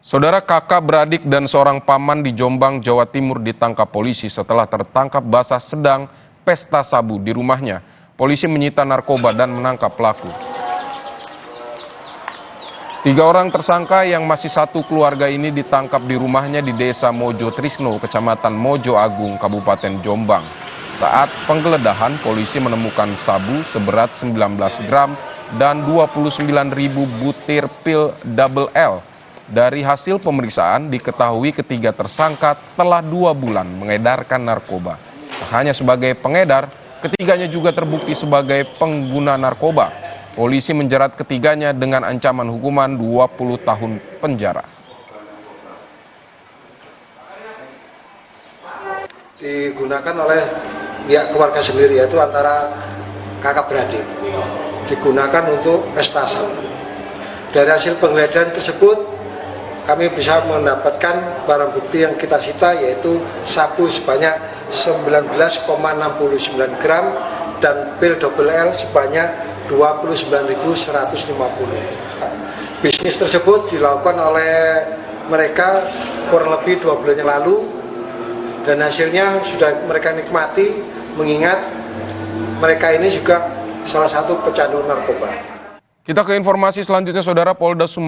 Saudara, kakak beradik dan seorang paman di Jombang, Jawa Timur ditangkap polisi setelah tertangkap basah sedang pesta sabu di rumahnya. Polisi menyita narkoba dan menangkap pelaku. 3 orang tersangka yang masih satu keluarga ini ditangkap di rumahnya di Desa Mojo Trisno, Kecamatan Mojo Agung, Kabupaten Jombang. Saat penggeledahan, polisi menemukan sabu seberat 19 gram dan 29.000 butir pil double L. Dari hasil pemeriksaan diketahui ketiga tersangka telah 2 bulan mengedarkan narkoba. Tak hanya sebagai pengedar, ketiganya juga terbukti sebagai pengguna narkoba. Polisi menjerat ketiganya dengan ancaman hukuman 20 tahun penjara. Digunakan oleh pihak keluarga sendiri, yaitu antara kakak beradik. Digunakan untuk pesta sabu. Dari hasil penggeledahan tersebut, kami bisa mendapatkan barang bukti yang kita sita, yaitu sabu sebanyak 19,69 gram dan pil double L sebanyak 29.150. Bisnis tersebut dilakukan oleh mereka kurang lebih 2 bulan yang lalu, dan hasilnya sudah mereka nikmati, mengingat mereka ini juga salah satu pecandu narkoba. Kita ke informasi selanjutnya, Saudara. Polda Sumatera